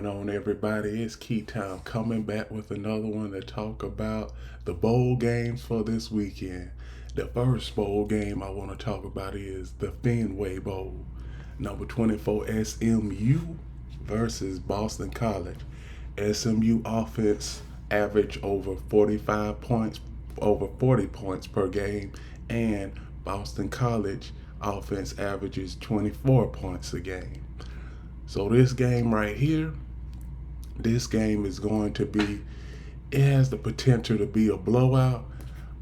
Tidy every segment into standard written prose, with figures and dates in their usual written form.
On everybody, it's Key Time coming back with another one to talk about the bowl games for this weekend. The first bowl game I want to talk about is the Fenway Bowl. Number 24 SMU versus Boston College. SMU offense average over 45 points, over 40 points per game, and Boston College offense averages 24 points a game. So this game right here, this game is going to be, it has the potential to be a blowout.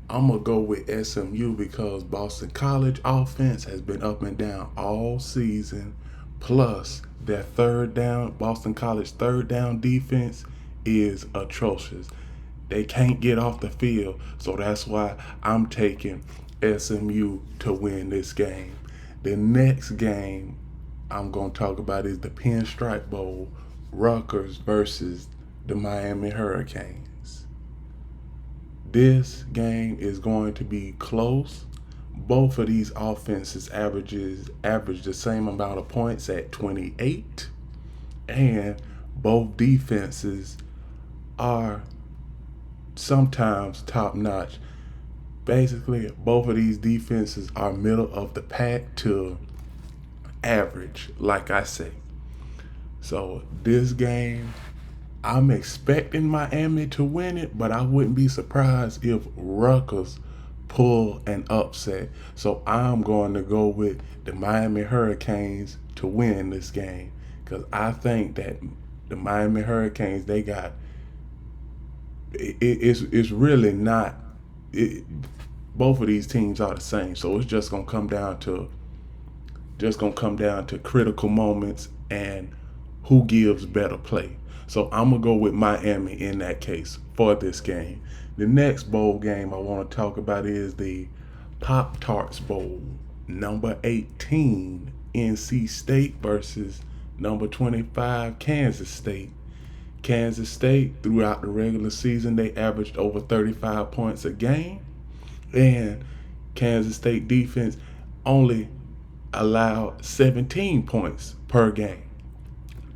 I'm going to go with SMU because Boston College offense has been up and down all season. Plus, their third down, Boston College third down defense is atrocious. They can't get off the field, so that's why I'm taking SMU to win this game. The next game I'm going to talk about is the Pinstripe Bowl, Rutgers versus the Miami Hurricanes. This game is going to be close. Both of these offenses average the same amount of points at 28, and both defenses are sometimes top notch. Basically, both of these defenses are middle of the pack to average, like I say. So this game, I'm expecting Miami to win it, but I wouldn't be surprised if Rutgers pull an upset. So I'm going to go with the Miami Hurricanes to win this game because I think that the Miami Hurricanes, they got it's really not. It, both of these teams are the same, so it's just gonna come down to critical moments and who gives better play. So I'm gonna go with Miami in that case for this game. The next bowl game I want to talk about is the Pop Tarts Bowl. Number 18 NC State versus number 25 Kansas State. Kansas State, throughout the regular season, they averaged over 35 points a game, and Kansas State defense only allowed 17 points per game.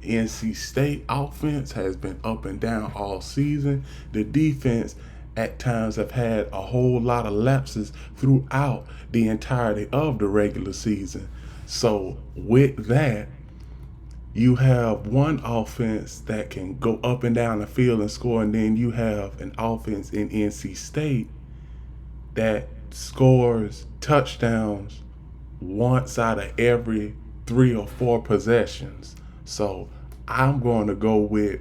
NC State offense has been up and down all season. The defense at times have had a whole lot of lapses throughout the entirety of the regular season. So with that, you have one offense that can go up and down the field and score, and then you have an offense in NC State that scores touchdowns once out of every 3 or 4 possessions. So I'm going to go with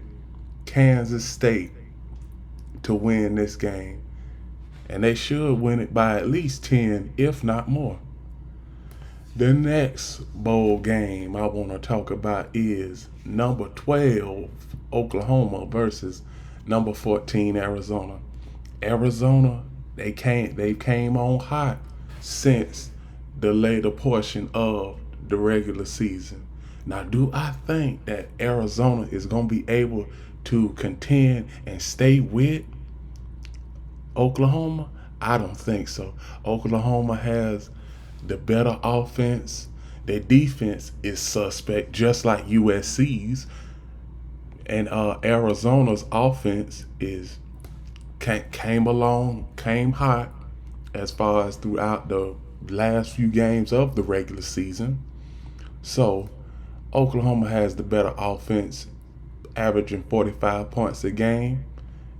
Kansas State to win this game. And they should win it by at least 10, if not more. The next bowl game I want to talk about is number 12 Oklahoma versus number 14 Arizona. Arizona, they came on hot since the later portion of the regular season. Now, do I think that Arizona is going to be able to contend and stay with Oklahoma? I don't think so. Oklahoma has the better offense. Their defense is suspect, just like USC's. And Arizona's offense is came hot as far as throughout the last few games of the regular season. So Oklahoma has the better offense, averaging 45 points a game.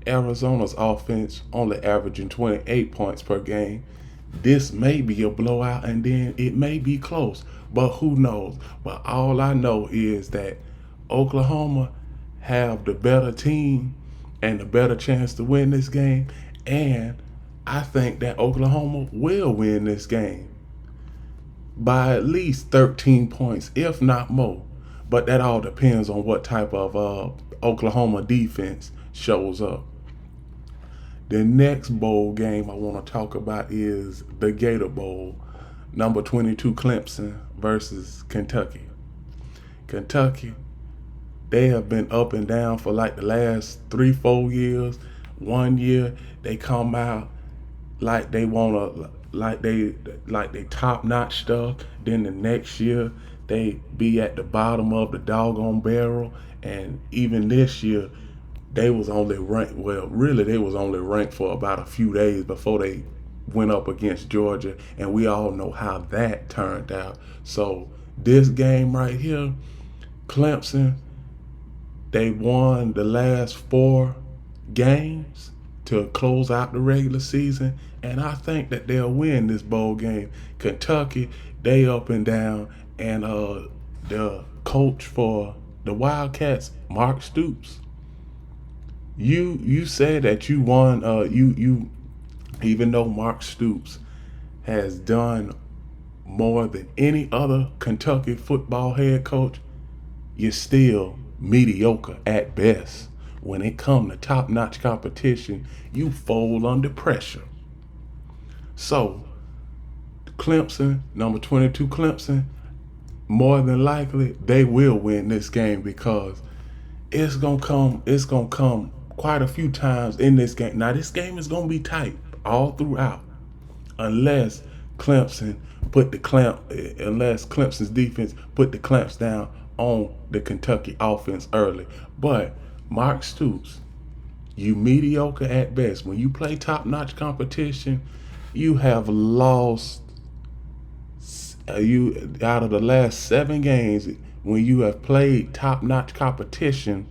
Arizona's offense only averaging 28 points per game. This may be a blowout and then it may be close, but who knows? But all I know is that Oklahoma have the better team and the better chance to win this game, and I think that Oklahoma will win this game by at least 13 points, if not more. But that all depends on what type of Oklahoma defense shows up. The next bowl game I want to talk about is the Gator Bowl. Number 22 Clemson versus Kentucky. Kentucky, they have been up and down for like the last 3, 4 years. One year they come out like they top notch stuff. Then the next year they be at the bottom of the doggone barrel. And even this year, they was only ranked. Well, really, they was only ranked for about a few days before they went up against Georgia, and we all know how that turned out. So this game right here, Clemson, they won the last 4 games to close out the regular season, and I think that they'll win this bowl game. Kentucky, they up and down, and the coach for the Wildcats, Mark Stoops. You said that you won. You even though Mark Stoops has done more than any other Kentucky football head coach, you're still mediocre at best. When it comes to top-notch competition, you fold under pressure. So, Clemson, number 22 Clemson, more than likely they will win this game because it's gonna come quite a few times in this game. Now this game is gonna be tight all throughout unless Clemson unless Clemson's defense put the clamps down on the Kentucky offense early. But Mark Stoops, you mediocre at best. When you play top-notch competition, you have lost. You out of the last 7 games, when you have played top-notch competition,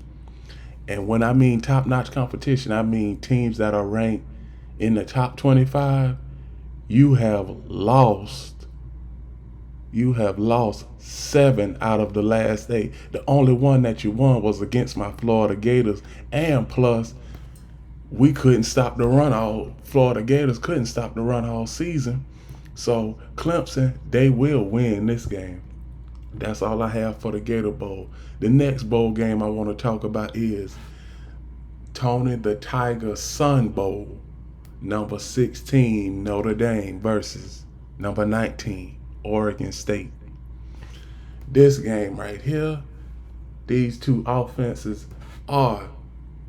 and when I mean top-notch competition, I mean teams that are ranked in the top 25. You have lost. You have lost 7 out of the last 8. The only one that you won was against my Florida Gators, and plus, we couldn't stop the run all. Florida Gators couldn't stop the run all season. So Clemson, they will win this game. That's all I have for the Gator Bowl. The next bowl game I want to talk about is Tony the Tiger Sun Bowl. Number 16 Notre Dame versus number 19 Oregon State. This game right here, these two offenses are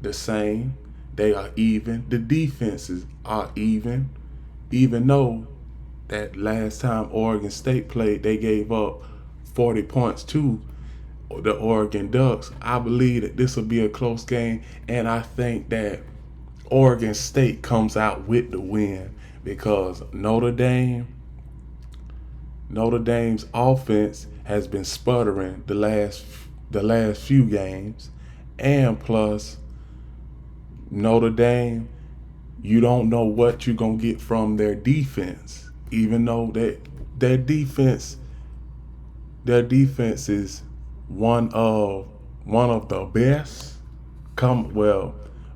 the same. They are even. The defenses are even. Even though that last time Oregon State played, they gave up 40 points to the Oregon Ducks. I believe that this will be a close game, and I think that Oregon State comes out with the win because Notre Dame's offense has been sputtering the last few games, and plus Notre Dame, you don't know what you're gonna get from their defense. Even though that their defense is one of the best.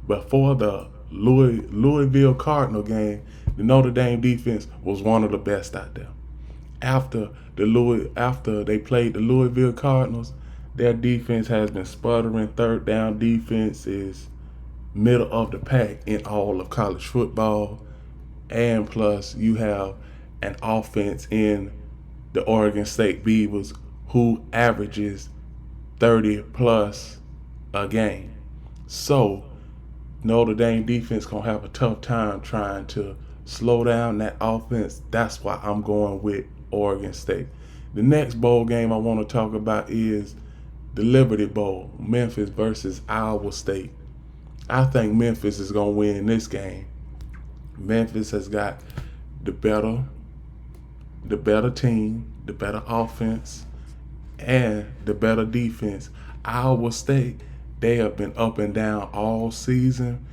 Before the Louisville Cardinal game, the Notre Dame defense was one of the best out there. After they played the Louisville Cardinals, their defense has been sputtering. Third down defense is middle of the pack in all of college football, and plus you have an offense in the Oregon State Beavers who averages 30 plus a game. So Notre Dame defense gonna have a tough time trying to slow down that offense. That's why I'm going with Oregon State. The next bowl game I want to talk about is the Liberty Bowl, Memphis versus Iowa State. I think Memphis is gonna win this game. Memphis has got the better team, the better offense, and the better defense. Iowa State, they have been up and down all season.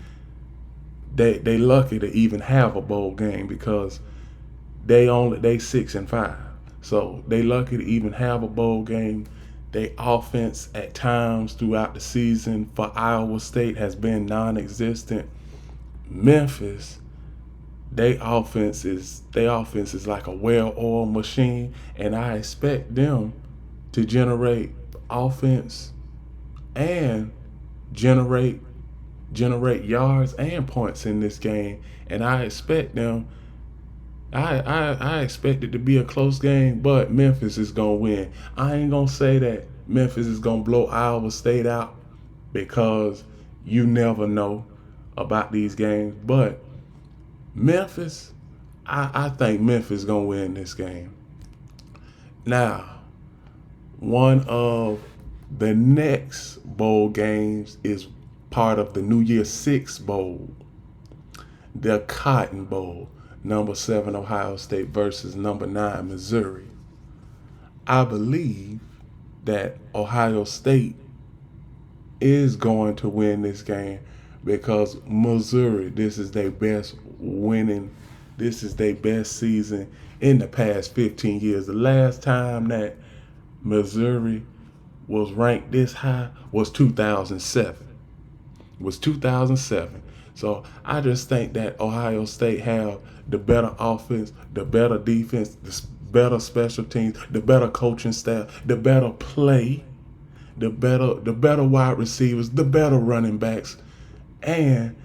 They lucky to even have a bowl game because they 6-5. So they lucky to even have a bowl game. Their offense at times throughout the season for Iowa State has been non-existent. Memphis, their offense is like a well-oiled machine, and I expect them to generate offense and generate yards and points in this game. And I expect them. I expect it to be a close game, but Memphis is gonna win. I ain't gonna say that Memphis is gonna blow Iowa State out because you never know about these games, but Memphis, I think Memphis gonna win this game. Now, One of the next bowl games is part of the New Year's Six Bowl, the Cotton Bowl. Number 7 Ohio State versus number 9 Missouri. I believe that Ohio State is going to win this game because Missouri, this is their best winning, this is their best season in the past 15 years. The last time that Missouri was ranked this high was 2007. So I just think that Ohio State have the better offense, the better defense, the better special teams, the better coaching staff, the better play, the better wide receivers, the better running backs, and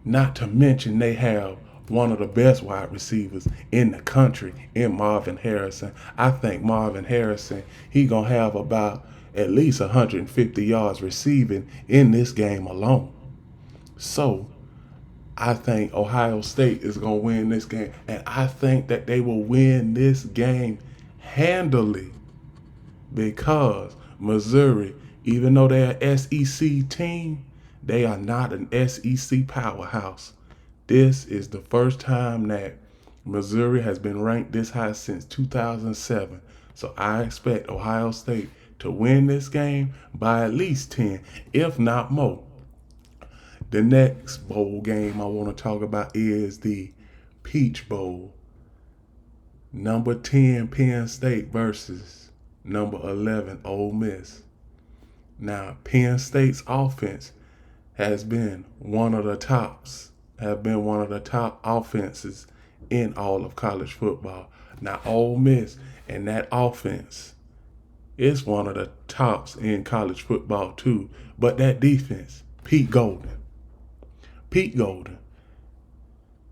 not to mention they have one of the best wide receivers in the country in Marvin Harrison. I think Marvin Harrison, he gonna have about at least 150 yards receiving in this game alone. So I think Ohio State is going to win this game. And I think that they will win this game handily because Missouri, even though they're an SEC team, they are not an SEC powerhouse. This is the first time that Missouri has been ranked this high since 2007. So I expect Ohio State to win this game by at least 10, if not more. The next bowl game I want to talk about is the Peach Bowl. Number 10 Penn State versus number 11 Ole Miss. Now, Penn State's offense has been one of the top offenses in all of college football. Now, Ole Miss and that offense is one of the tops in college football too. But that defense, Pete Golding,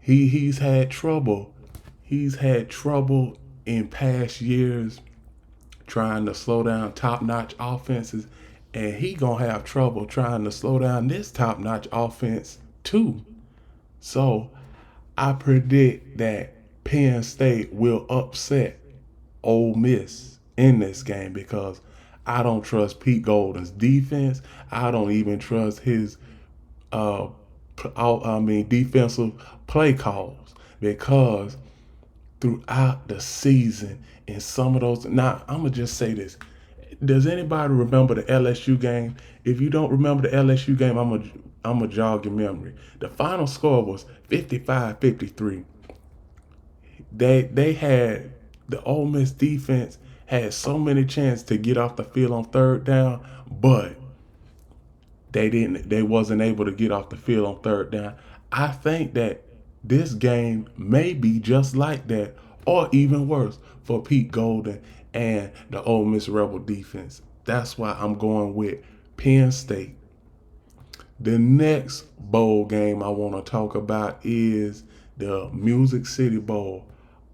he's had trouble. He's had trouble in past years trying to slow down top-notch offenses, and he gonna have trouble trying to slow down this top-notch offense too. So I predict that Penn State will upset Ole Miss in this game because I don't trust Pete Golding's defense. I don't even trust his defensive play calls because throughout the season in some of those, now I'm gonna just say this. Does anybody remember the LSU game? If you don't remember the LSU game, I'm gonna jog your memory. The final score was 55-53. They had the Ole Miss defense had so many chances to get off the field on third down, but they wasn't able to get off the field on third down. I think that this game may be just like that or even worse for Pete Golding and the Ole Miss Rebel defense. That's why I'm going with Penn State. The next bowl game I want to talk about is the Music City Bowl,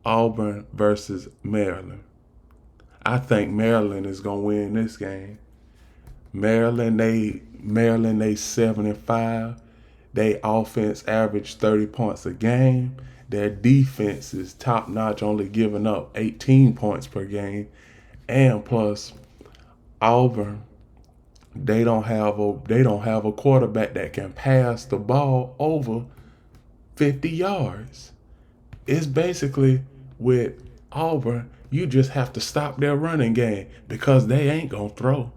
Auburn versus Maryland. I think Maryland is going to win this game. Maryland, they 7-5. They offense average 30 points a game. Their defense is top notch, only giving up 18 points per game. And plus, Auburn, they don't have a quarterback that can pass the ball over 50 yards. It's basically with Auburn, you just have to stop their running game because they ain't gonna throw.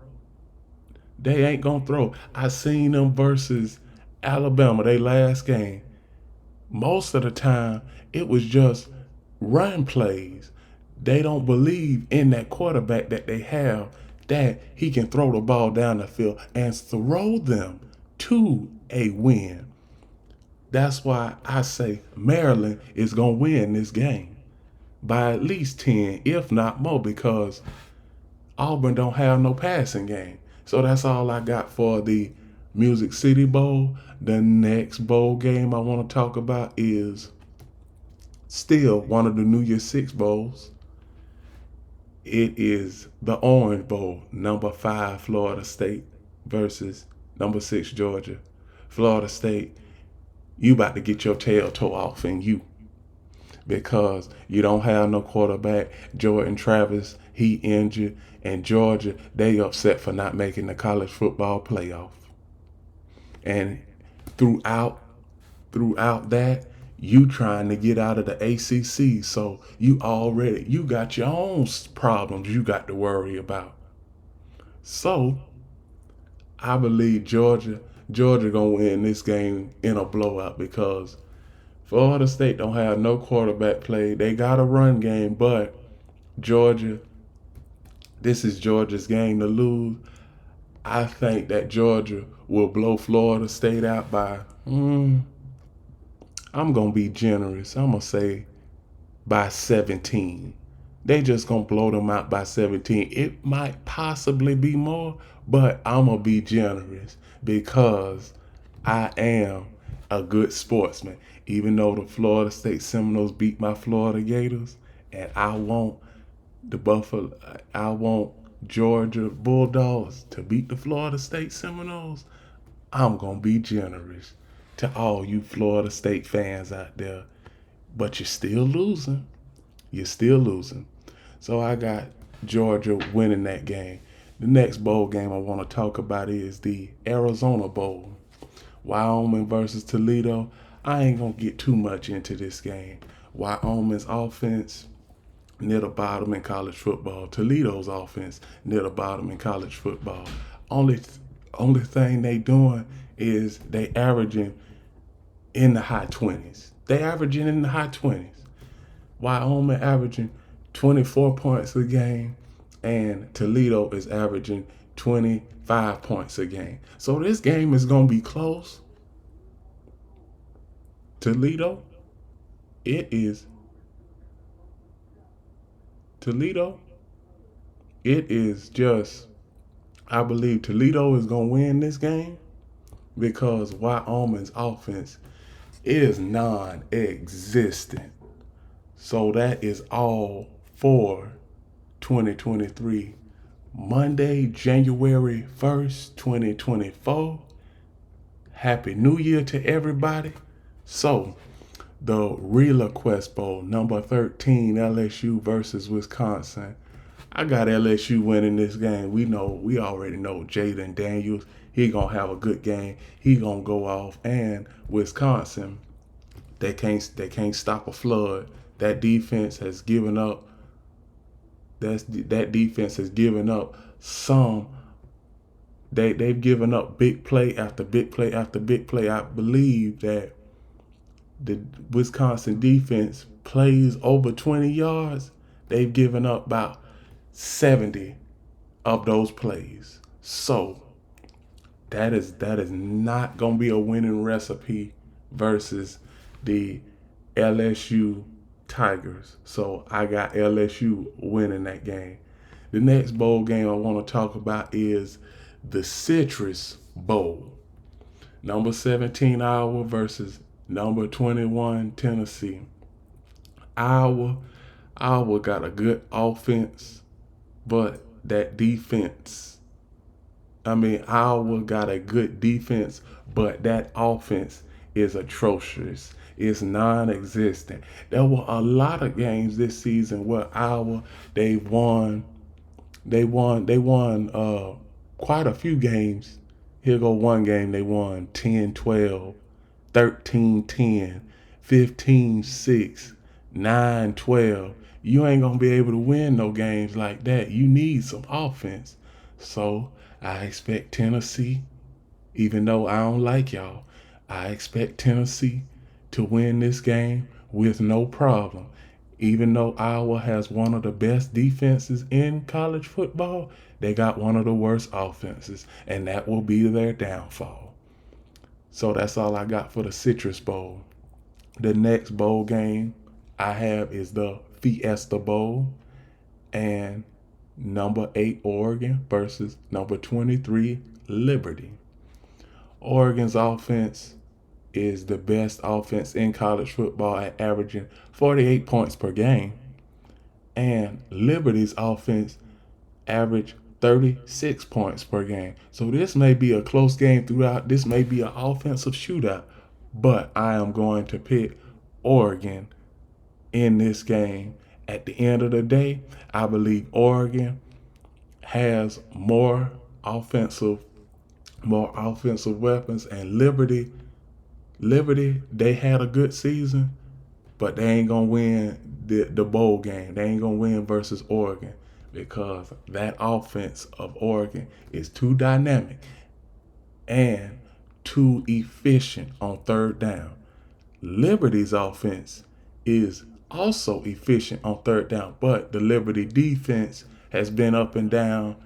I seen them versus Alabama, they last game. Most of the time, it was just run plays. They don't believe in that quarterback that they have, that he can throw the ball down the field and throw them to a win. That's why I say Maryland is going to win this game by at least 10, if not more, because Auburn don't have no passing game. So that's all I got for the Music City Bowl. The next bowl game I want to talk about is still one of the New Year's Six bowls. It is the Orange Bowl, number 5 Florida State versus number 6 Georgia. Florida State, you about to get your tail tore off in you because you don't have no quarterback. Jordan Travis, he injured. And Georgia, they upset for not making the college football playoff. And throughout that, you trying to get out of the ACC, so you got your own problems you got to worry about. So I believe Georgia gonna win this game in a blowout because Florida State don't have no quarterback play. They got a run game, but Georgia, this is Georgia's game to lose. I think that Georgia will blow Florida State out by, I'm going to be generous. I'm going to say by 17. They just going to blow them out by 17. It might possibly be more, but I'm going to be generous because I am a good sportsman. Even though the Florida State Seminoles beat my Florida Gators, and I want Georgia Bulldogs to beat the Florida State Seminoles, I'm going to be generous to all you Florida State fans out there. But you're still losing. You're still losing. So I got Georgia winning that game. The next bowl game I want to talk about is the Arizona Bowl. Wyoming versus Toledo. I ain't going to get too much into this game. Wyoming's offense near the bottom in college football. Toledo's offense near the bottom in college football. Only thing they doing is they averaging in the high 20s. They averaging in the high 20s. Wyoming averaging 24 points a game, and Toledo is averaging 25 points a game. So this game is going to be close. Toledo, it is just, I believe Toledo is going to win this game because Wyoming's offense is non-existent. So that is all for 2023. Monday, January 1st, 2024. Happy New Year to everybody. So, the RelaQuest Bowl, number 13, LSU versus Wisconsin. I got LSU winning this game. We already know Jaden Daniels. He gonna have a good game. He gonna go off. And Wisconsin, they can't stop a flood. That defense has given up. That defense has given up some. They've given up big play after big play after big play. I believe that the Wisconsin defense plays over 20 yards. They've given up about 70 of those plays. So that is not gonna be a winning recipe versus the LSU Tigers. So I got LSU winning that game. The next bowl game I want to talk about is the Citrus Bowl. Number 17 Iowa versus number 21 Tennessee. Iowa got a good offense, but that defense. Iowa got a good defense, but that offense is atrocious. It's non-existent. There were a lot of games this season where Iowa they won quite a few games. Here go one game they won 10-12, 13-10, 15-6, 9-12. You ain't gonna be able to win no games like that. You need some offense. So I expect Tennessee, even though I don't like y'all, I expect Tennessee to win this game with no problem. Even though Iowa has one of the best defenses in college football, they got one of the worst offenses, and that will be their downfall. So that's all I got for the Citrus Bowl. The next bowl game I have is the Fiesta Bowl, and number 8 Oregon versus number 23 Liberty. Oregon's offense is the best offense in college football at averaging 48 points per game. And Liberty's offense averaged 36 points per game. So this may be a close game throughout. This may be an offensive shootout. But I am going to pick Oregon in this game. At the end of the day, I believe Oregon has more offensive weapons, and Liberty, they had a good season, but they ain't gonna win the bowl game. They ain't gonna win versus Oregon because that offense of Oregon is too dynamic and too efficient on third down. Liberty's offense is also efficient on third down, but the Liberty defense has been up and down.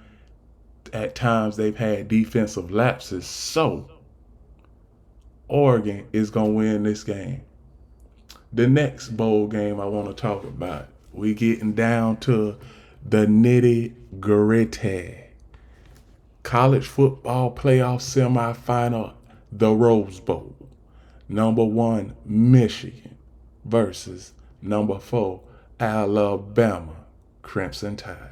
At times they've had defensive lapses. So Oregon is going to win this game. The next bowl game I want to talk about, we getting down to the nitty gritty. College football playoff semifinal, the Rose Bowl. Number 1, Michigan versus number 4, Alabama Crimson Tide.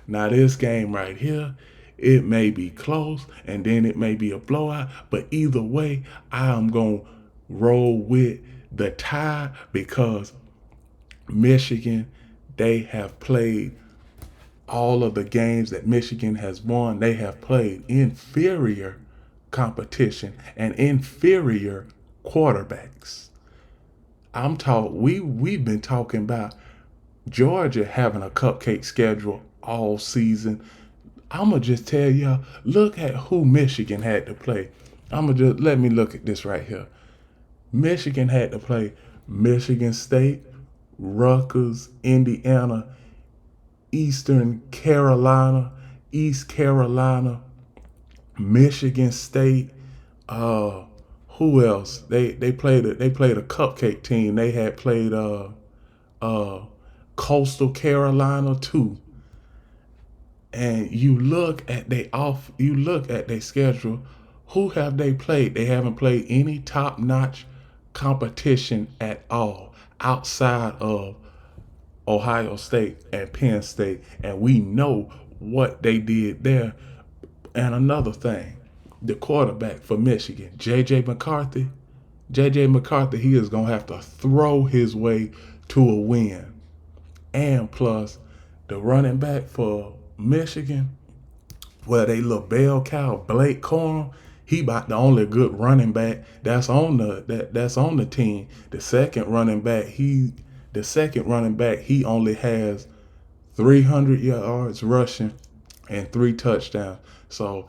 Now this game right here, it may be close and then it may be a blowout, but either way, I'm going to roll with the Tide because Michigan, they have played all of the games that Michigan has won. They have played inferior competition and inferior quarterbacks. We've been talking about Georgia having a cupcake schedule all season. I'ma just tell y'all, look at who Michigan had to play. Let me look at this right here. Michigan had to play Michigan State, Rutgers, Indiana, Eastern Carolina, East Carolina, Michigan State. Who else? They played a cupcake team. They had played Coastal Carolina too. And you look at their schedule. Who have they played? They haven't played any top-notch competition at all outside of Ohio State and Penn State, and we know what they did there. And another thing, the quarterback for Michigan, J.J. McCarthy, he is going to have to throw his way to a win. And plus, the running back for Michigan, well, they little bell cow, Blake Corum, he about the only good running back that's on the team. The second running back, he only has 300 yards rushing and 3 touchdowns. So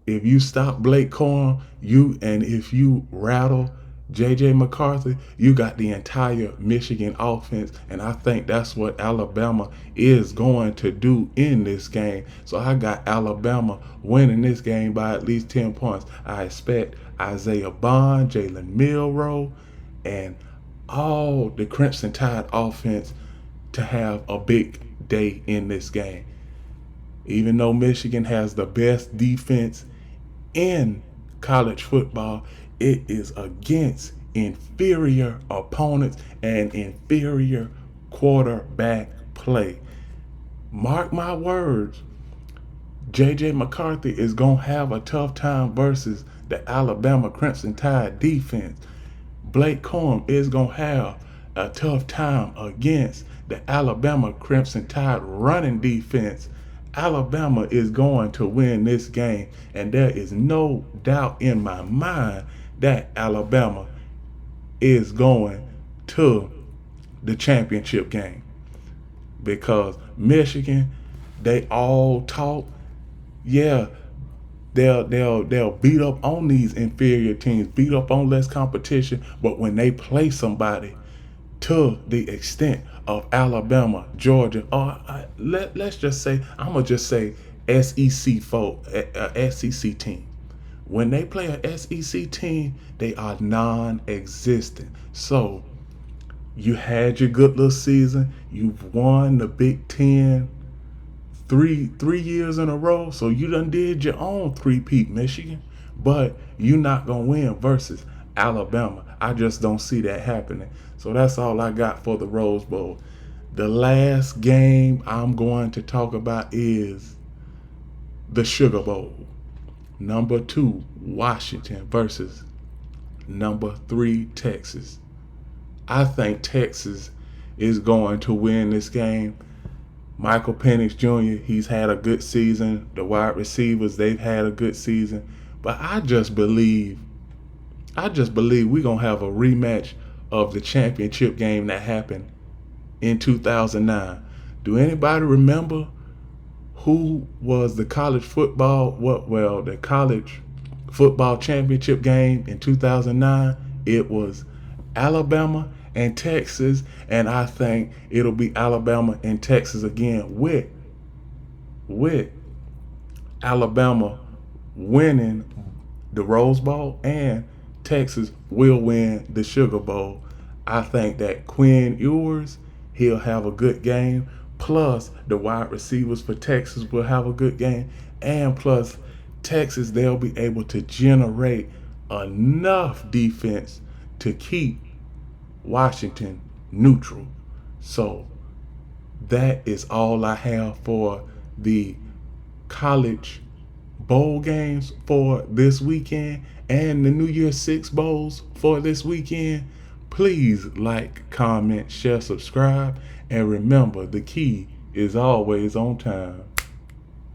if you stop Blake Corum, if you rattle J.J. McCarthy, you got the entire Michigan offense, and I think that's what Alabama is going to do in this game. So I got Alabama winning this game by at least 10 points. I expect Isaiah Bond, Jalen Milroe, and all the Crimson Tide offense to have a big day in this game. Even though Michigan has the best defense in college football, it is against inferior opponents and inferior quarterback play. Mark my words, J.J. McCarthy is going to have a tough time versus the Alabama Crimson Tide defense. Blake Corum is going to have a tough time against the Alabama Crimson Tide running defense. Alabama is going to win this game, and there is no doubt in my mind that Alabama is going to the championship game, because Michigan, they all talk. Yeah, they'll beat up on these inferior teams, beat up on less competition, but when they play somebody to the extent of Alabama, Georgia, or let's just say, I'm gonna just say SEC team. When they play an SEC team, they are non-existent. So you had your good little season. You've won the Big Ten three years in a row. So you done did your own three-peat, Michigan. But you're not gonna win versus Alabama. I just don't see that happening. So that's all I got for the Rose Bowl. The last game I'm going to talk about is the Sugar Bowl. Number 2, Washington versus number 3, Texas. I think Texas is going to win this game. Michael Penix Jr., he's had a good season. The wide receivers, they've had a good season. But I just believe we're going to have a rematch of the championship game that happened in 2009. Do anybody remember who was the college football championship game in 2009? It was Alabama and Texas, and I think it'll be Alabama and Texas again with Alabama winning the Rose Bowl, and Texas will win the Sugar Bowl. I think that Quinn Ewers, he'll have a good game. Plus, the wide receivers for Texas will have a good game. And plus, Texas, they'll be able to generate enough defense to keep Washington neutral. So, that is all I have for the college bowl games for this weekend and the New Year's Six bowls for this weekend. Please like, comment, share, subscribe, and remember, the key is always on time.